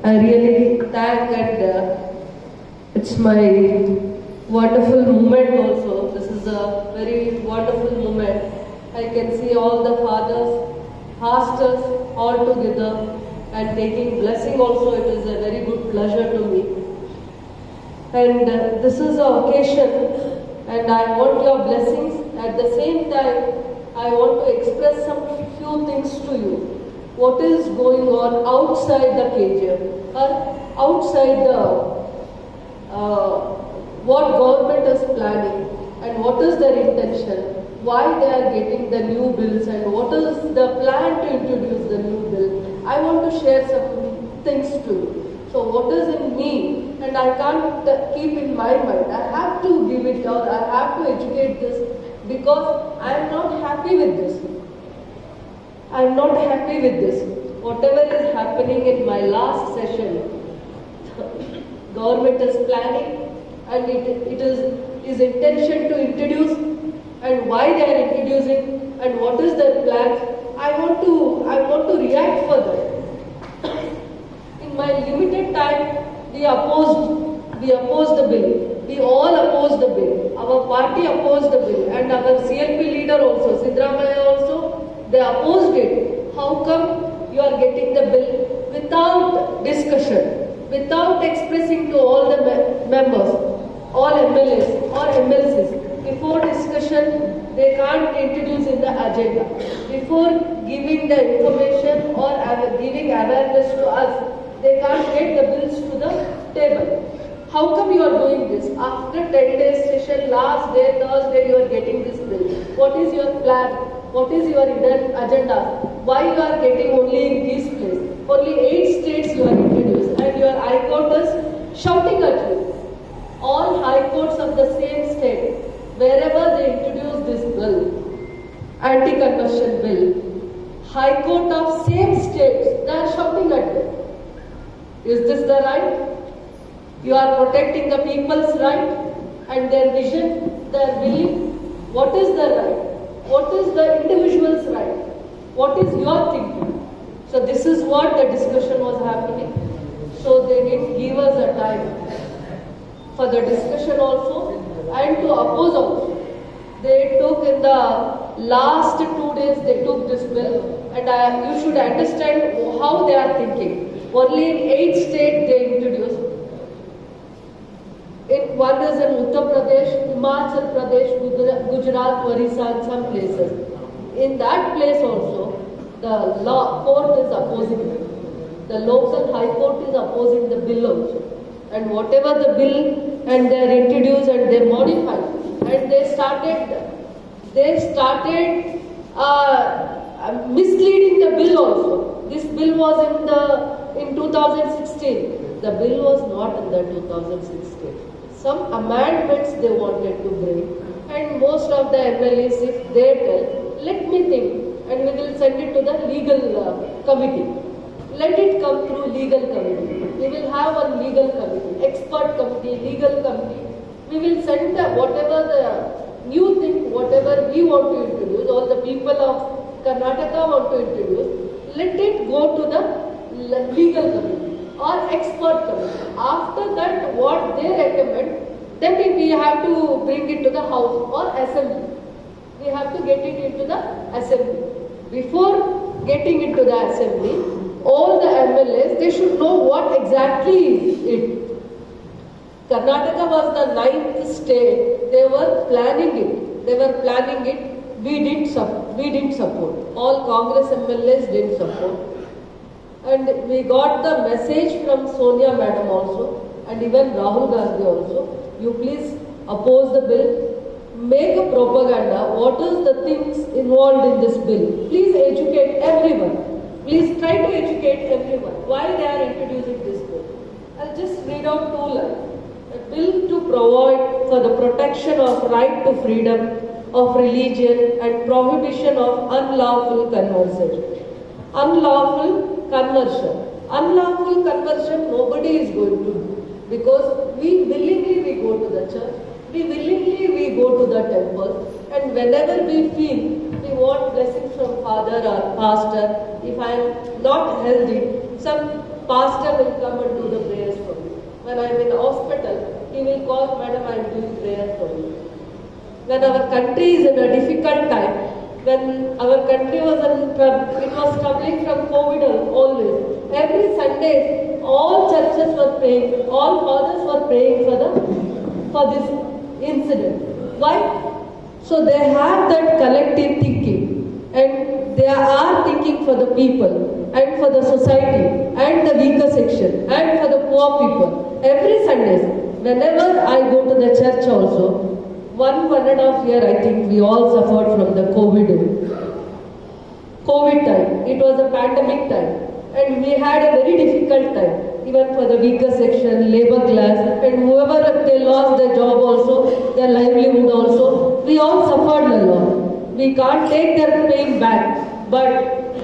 I really thank it's my wonderful moment also. This is a very wonderful moment. I can see all the fathers, pastors all together and taking blessing also. It is a very good pleasure to me. And this is an occasion and I want your blessings. At the same time, I want to express some few things to you. What is going on outside the KGF or outside the what government is planning and what is their intention, why they are getting the new bills and what is the plan to introduce the new bill. I want to share some things to you. So what is in me and I can't keep in my mind. I have to give it or I have to educate this because I am not happy with this. I am not happy with this. Whatever is happening in my last session, government is planning and it is intention to introduce and why they are introducing and what is their plan. I want to react for that. In my limited time, we opposed the bill. We all opposed the bill. Our party opposed the bill and our CLP leader also, Siddaramaiah also, they opposed it. How come you are getting the bill without discussion, without expressing to all the members, all MLAs or MLCs? Before discussion, they can't introduce in the agenda. Before giving the information or giving awareness to us, they can't get the bills to the table. How come you are doing this? After 10 days session, last day, Thursday, you are getting this bill. What is your plan? What is your agenda? Why you are getting only in this place? Only 8 states you are introduced and your High Court is shouting at you. All High Courts of the same state, wherever they introduce this bill, anti-conversion bill, High Court of same states, they are shouting at you. Is this the right? You are protecting the people's right and their vision, their belief. What is the right? What is the individual's right? What is your thinking? So this is what the discussion was happening. So they didn't give us a time for the discussion also and to oppose also. They took in the last 2 days, they took this bill and you should understand how they are thinking. Only in 8 states they introduced. One is in Uttar Pradesh, Himachal Pradesh, Gujarat, Orissa and some places. In that place also, the law court is opposing it. The local high court is opposing the bill also. And whatever the bill and they are introduced and they modified and they started misleading the bill also. This bill was in 2016. The bill was not in the 2016. Some amendments they wanted to bring and most of the MLAs, if they tell, let me think and we will send it to the legal committee. Let it come through legal committee. We will have a legal committee, expert committee, legal committee. We will send whatever the new thing, whatever we want to introduce or the people of Karnataka want to introduce, let it go to the legal committee or expert committee. After that, what they recommend, then we have to bring it to the house or assembly. We have to get it into the assembly. Before getting into the assembly, all the MLAs, they should know what exactly is it. Karnataka was the 9th state. They were planning it. We didn't support. All Congress MLAs didn't support. And we got the message from Sonia Madam also and even Rahul Gandhi also. You please oppose the bill. Make a propaganda. What is the things involved in this bill? Please educate everyone. Please try to educate everyone. Why they are introducing this bill? I'll just read out 2 lines. A bill to provide for the protection of right to freedom of religion and prohibition of unlawful conversion. Unlawful conversion nobody is going to do because we willingly go to the church, we willingly go to the temple and whenever we feel we want blessings from father or pastor, if I am not healthy, some pastor will come and do the prayers for me. When I am in the hospital, he will call, Madam, I am doing prayer for you. When our country is in a difficult time, when our country was it was troubling from COVID always. Every Sunday, all churches were praying, all fathers were praying for this incident. Why? So they have that collective thinking, and they are thinking for the people and for the society and the weaker section and for the poor people. Every Sunday, whenever I go to the church also, 1.5 years I think we all suffered from the COVID time. It was a pandemic time, and we had a very difficult time, even for the weaker section, labor class, and whoever they lost their job also, their livelihood also. We all suffered a lot. We can't take their pain back, but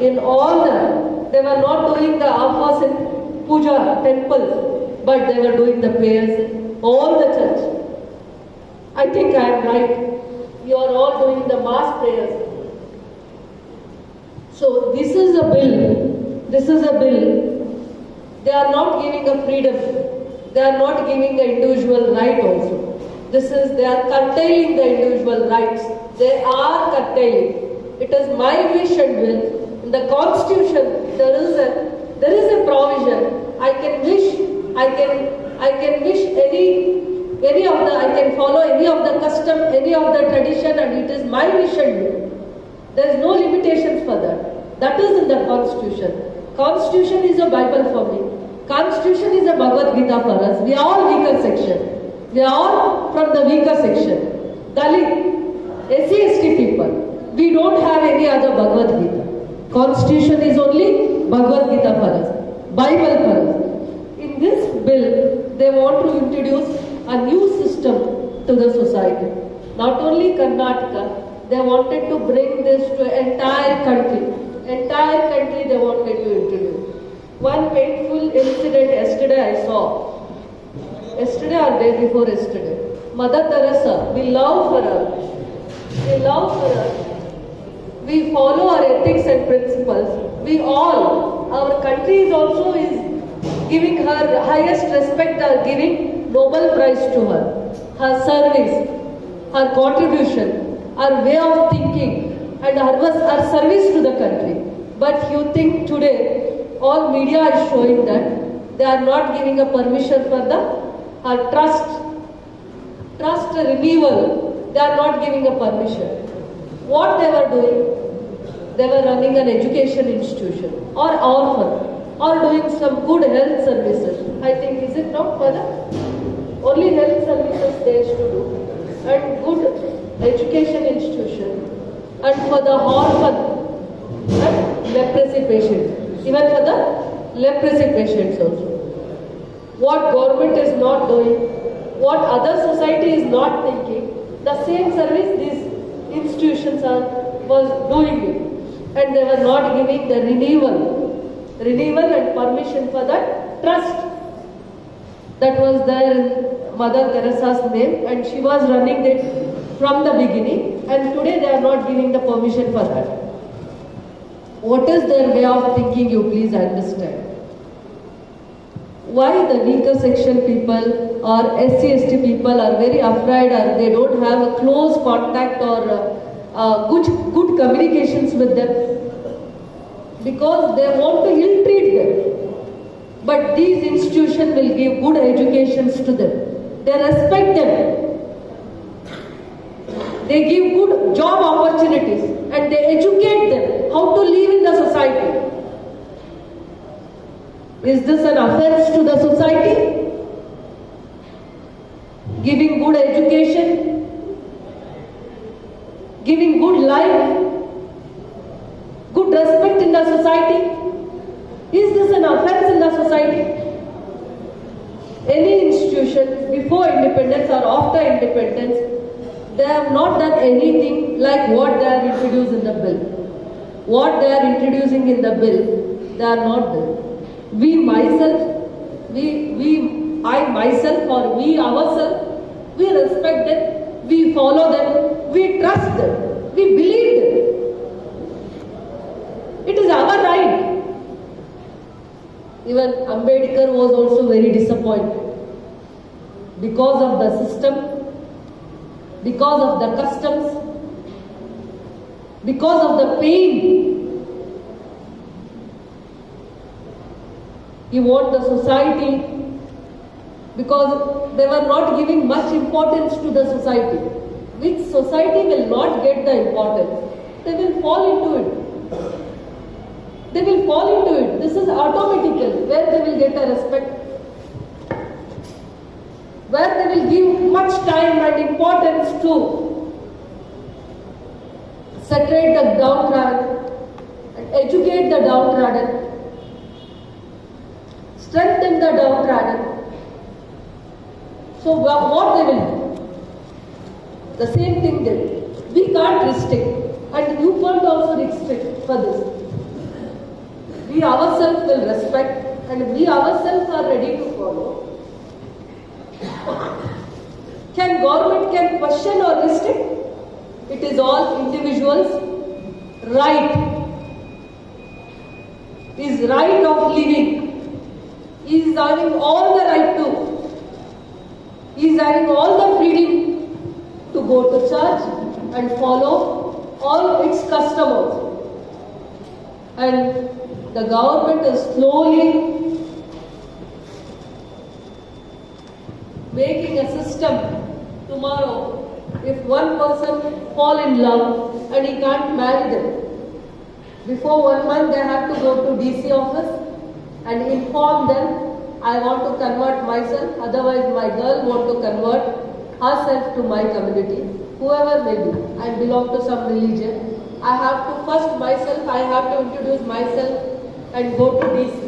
in all that, they were not doing the offers in puja temples, but they were doing the prayers in all the church. I think I am right. You are all doing the mass prayers. So this is a bill. This is a bill. They are not giving a freedom. They are not giving the individual right also. They are curtailing the individual rights. They are curtailing. It is my wish and will. In the Constitution, there is a provision. I can follow any of the custom, any of the tradition, and it is my wish and will. There is no limitations for that. That is in the Constitution. Constitution is a Bible for me. Constitution is a Bhagavad Gita for us. We are all weaker section. We are all from the weaker section. Dalit, SC/ST people. We don't have any other Bhagavad Gita. Constitution is only Bhagavad Gita for us. Bible for us. In this bill, they want to introduce a new system to the society. Not only Karnataka, they wanted to bring this to entire country. Entire country they wanted to introduce. One painful incident yesterday I saw. Yesterday or day before yesterday. Mother Teresa, we love for her. We love for her. We follow our ethics and principles. We all, our country is also giving her highest respect, are giving Nobel Prize to her. Her service, her contribution, her way of thinking, and her service to the country. But you think today, all media is showing that they are not giving a permission for her trust renewal. They are not giving a permission. What they were doing? They were running an education institution or orphan or doing some good health services. I think, is it not for the only health services they used to do, and good education institution, and for the orphan and leprosy patients, even for the leprosy patients also. What government is not doing, what other society is not thinking, the same service these institutions was doing it, and they were not giving the renewal and permission for that trust that was there in Mother Teresa's name, and she was running it from the beginning, and today they are not giving the permission for that. What is their way of thinking, you please understand. Why the weaker section people or SC/ST people are very afraid, or they don't have a close contact or good communications with them? Because they want to ill-treat them. But these institutions will give good educations to them. They respect them. They give good job opportunities and they educate them how to live in the society. Is this an offense to the society? Giving good education, giving good life, good respect in the society. Is this an offense in the society? Any institution before independence or after independence, they have not done anything like what they are introduced in the bill. What they are introducing in the bill, they are not done. We ourselves, we respect them, we follow them, we trust them, we believe them. It is our right. Even Ambedkar was also very disappointed because of the system, because of the customs, because of the pain. He want the society, because they were not giving much importance to the society. Which society will not get the importance? They will fall into it. They will fall into it. This is automatical, where they will get a respect, where they will give much time and importance to separate the downtrodden and educate the downtrodden, strengthen the downtrodden. So what they will do? The same thing they will. We can't restrict, and you can't also restrict for this. We ourselves will respect, and we ourselves are ready to follow. Can government question or restrict? It is all individuals' right. His right of living. He is having all the right to. He is having all the freedom to go to church and follow all its customs. And the government is slowly making a system. Tomorrow, if one person fall in love and he can't marry them, before 1 month they have to go to DC office and inform them, I want to convert myself, otherwise my girl want to convert herself to my community, whoever may be. I belong to some religion. I have to first myself, I have to introduce myself and go to DC.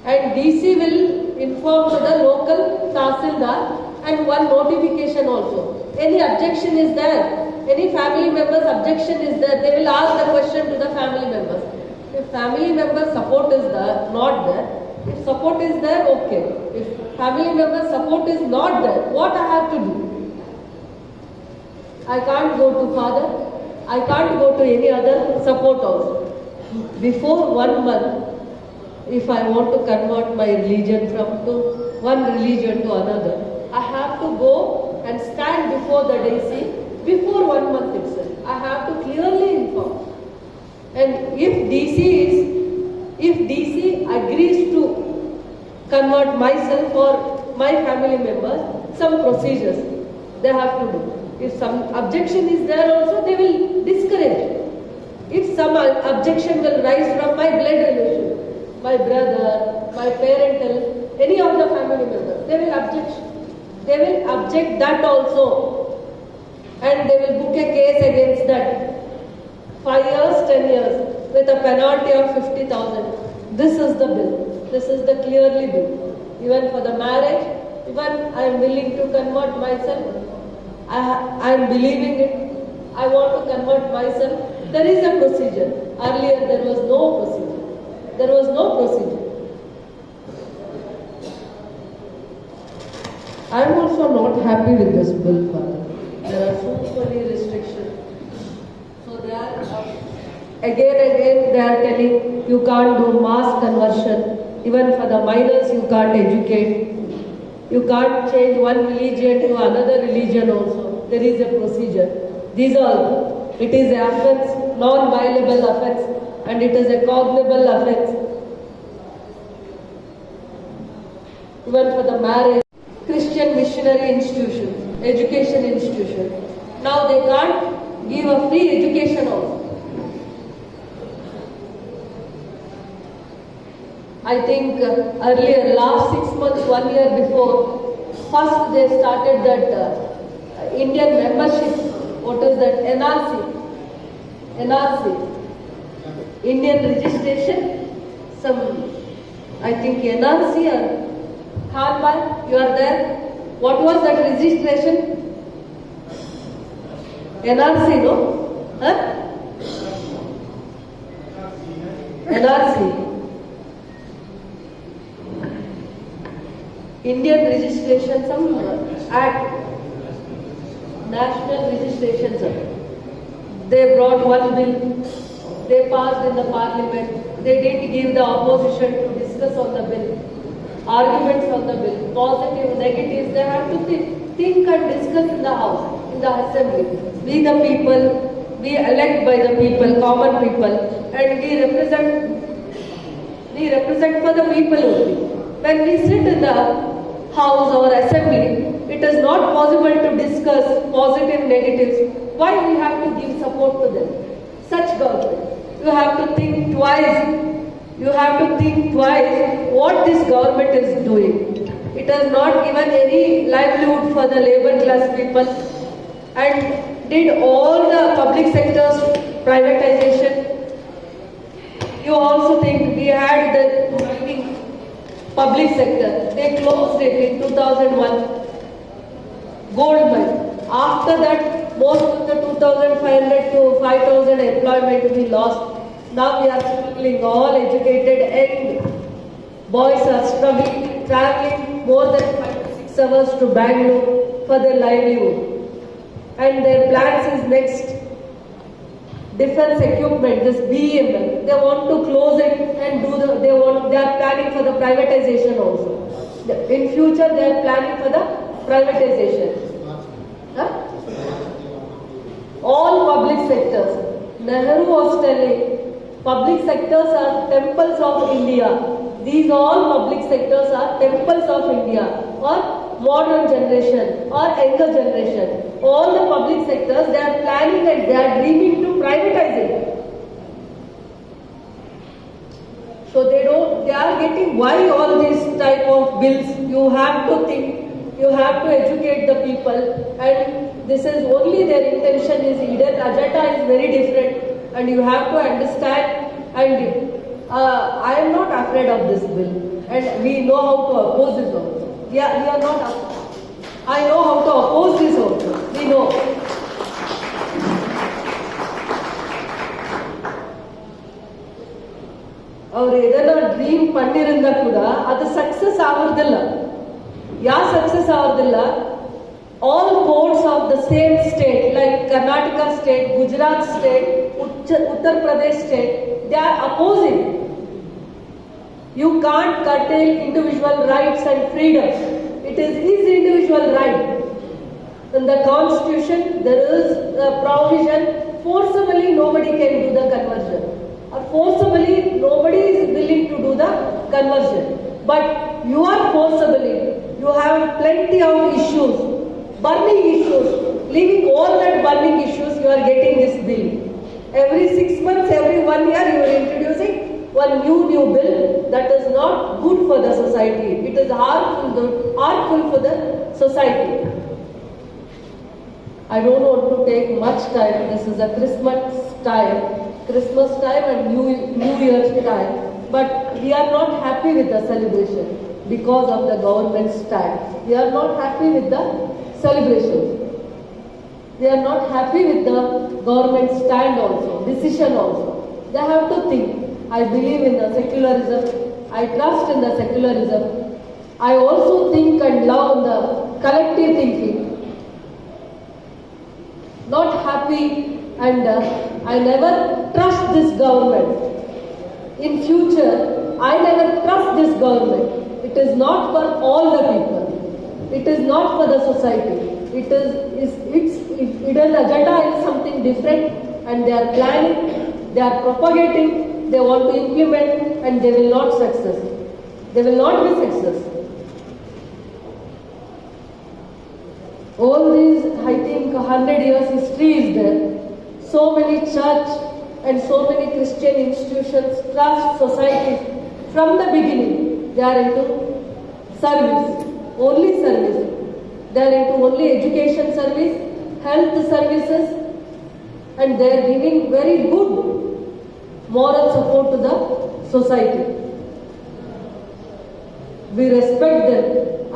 And DC will inform to the local Tahsildar and one notification also. Any objection is there, any family member's objection is there, they will ask the question to the family members. If family member support is there, not there, if support is there, okay. If family member support is not there, what I have to do? I can't go to father, I can't go to any other support also. Before 1 month, if I want to convert my religion from one religion to another, I have to go and stand before the DC before 1 month itself. I have to clearly inform. And if DC agrees to convert myself or my family members, some procedures they have to do. If some objection is there also, they will discourage. If some objection will rise from my blood relation, my brother, my parental, any of the family members, they will object. They will object that also. And they will book a case against that. 5 years, 10 years, with a penalty of 50,000. This is the bill. This is the clearly bill. Even for the marriage, even I am willing to convert myself. I am believing it. I want to convert myself. There is a procedure. Earlier there was no procedure. There was no procedure. I am also not happy with this bill, Father. There are so many restrictions. So they are again they are telling you can't do mass conversion. Even for the minors you can't educate. You can't change one religion to another religion also. There is a procedure. These are, it is an offence, non-violable offence, and it is a cognizable offence. Even for the marriage, Christian missionary institutions, education institutions. Now they can't give a free education also. I think earlier, last 6 months, 1 year before, first they started that Indian membership. What is that? NRC. NRC. Indian registration. Some, I think NRC or Khanbal, you are there. What was that registration? NRC, no? Huh? NRC. Indian registration, some act, national registration, sir. They brought one bill, they passed in the parliament, they didn't give the opposition to discuss. discuss on the bill, arguments on the bill, positive, negatives, they have to think and discuss in the house, in the assembly. We the people, we elect by the people, common people, and we represent for the people only. When we sit in the house or assembly, it is not possible to discuss positive, negatives. Why we have to give support to them? Such government. You have to think twice. You have to think twice what this government is doing. It has not given any livelihood for the labor class people and did all the public sectors privatization. You also think we had the mining public sector. They closed it in 2001. Gold mine. After that, most of the 2,500 to 5,000 employment we lost. Now we are struggling, all educated and boys are struggling, traveling more than 5 to 6 hours to Bangalore for their livelihood. And their plans is next defense equipment, this BEML. They want to close it and they are planning for the privatization also. In future they are planning for the privatization. Huh? All public sectors. Nehru was telling, public sectors are temples of India. These all public sectors are temples of India, or modern generation, or younger generation. All the public sectors, they are planning and they are dreaming to privatize it. So they are getting why all these type of bills. You have to think. You have to educate the people, and this is only their intention is hidden. Agenda is very different, and you have to understand. And I am not afraid of this bill, and we know how to oppose this also. We are not. I know how to oppose this also. We know. ಅವ್ರು ಏನಾದ್ರು dream ಪಟ್ಟಿರಿಂದ ಕೂಡ ಅದು success ಆಗೋದಿಲ್ಲ. ಯಾವ success ಆಗೋದಿಲ್ಲ? All courts of the same state, like Karnataka state, Gujarat state, Uttar Pradesh state, they are opposing. You can't curtail individual rights and freedoms. It is his individual right. In the constitution, there is a provision, forcibly nobody can do the conversion. Or forcibly, nobody is willing to do the conversion. But you are forcibly, you have plenty of issues, burning issues. Leaving all that burning issues, you are getting this bill. Every 6 months, every 1 year, you are introducing one new bill that is not good for the society. It is harmful for the society. I don't want to take much time. This is a Christmas time and New Year's time. But we are not happy with the celebration because of the government's stand. We are not happy with the celebration. They are not happy with the government stand also, decision also. They have to think. I believe in the secularism. I trust in the secularism. I also think and love the collective thinking. Not happy, and I never trust this government. In future, I never trust this government. It is not for all the people. It is not for the society. Its hidden agenda is something different, and they are planning, they are propagating, they want to implement, and they will not success. They will not be success. All these, I think, 100 years history is there. So many church and so many Christian institutions, trust societies, from the beginning, they are into service, only service. They are into only education service, health services, and they are giving very good moral support to the society. We respect them.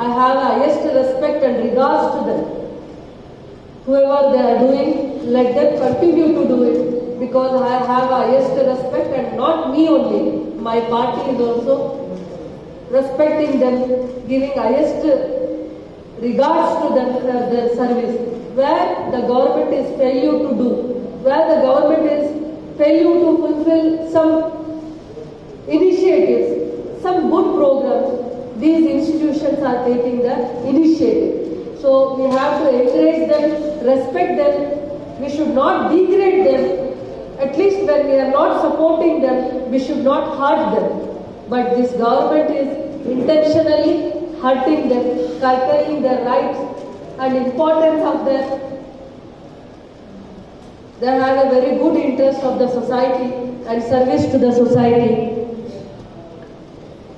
I have highest respect and regards to them. Whoever they are doing, let them continue to do it, because I have highest respect, and not me only. My party is also respecting them, giving highest regards to them for their service. Where the government is failure to do, where the government is failure to fulfill some initiatives, some good programs, these institutions are taking the initiative. So we have to encourage them, respect them. We should not degrade them. At least when we are not supporting them, we should not hurt them. But this government is intentionally hurting them, curtailing their rights and importance of their. They have a very good interest of the society and service to the society.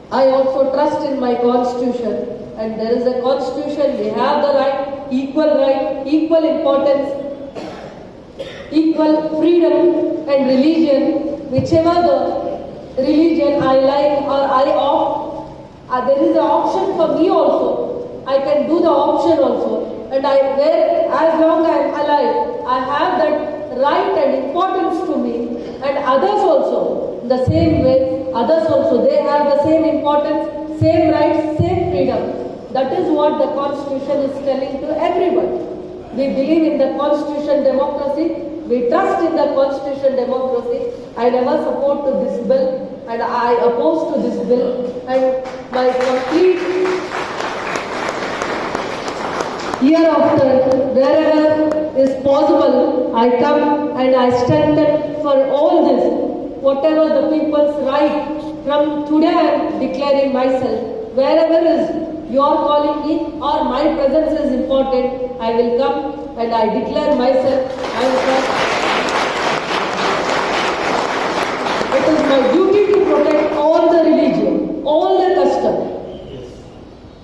I also trust in my constitution, and there is a constitution. We have the right, equal importance, equal freedom and religion, whichever the religion I like or I opt. There is an option for me also. I can do the option also, and as long as I am alive, I have that right and importance to me, and others also the same way. Others also, they have the same importance, same rights, same freedom. That is what the Constitution is telling to everyone. We believe in the Constitution democracy. We trust in the Constitution democracy. I never support to this bill, and I oppose to this bill. And my complete hereafter, wherever is possible, I come and I stand for all this. Whatever the people's right, from today I am declaring myself. Wherever is you are calling me or my presence is important, I will come and I declare myself. It is my duty to protect all the religion, all the custom.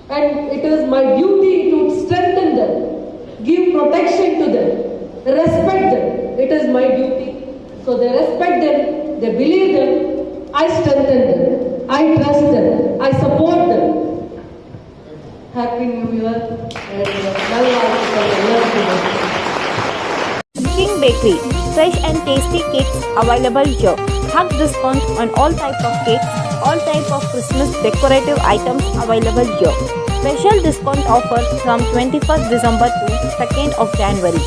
And it is my duty to strengthen them, give protection to them, respect them. It is my duty. So they respect them, they believe them, I strengthen them, I trust them, I support them. Happy New Year and King Bakery, fresh and tasty cakes available here. Hug discount on all type of cakes, all type of Christmas decorative items available here. Special discount offer from 21st December to 2nd of January.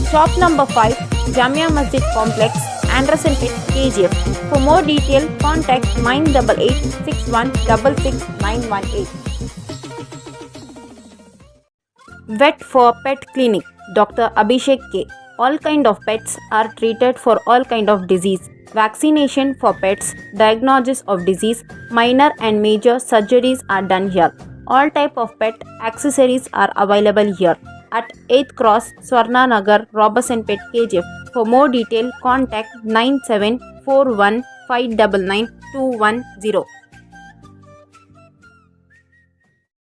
Shop number 5, Jamia Masjid Complex, Anderson Pit, KGF. For more detail, contact 988 61 918. Vet for Pet Clinic, Dr. Abhishek K. All kind of pets are treated for all kind of disease. Vaccination for pets, diagnosis of disease, minor and major surgeries are done here. All type of pet accessories are available here at 8th Cross, Swarna Nagar, Robertson Pet, KGF. For more detail, contact 9741 599 210.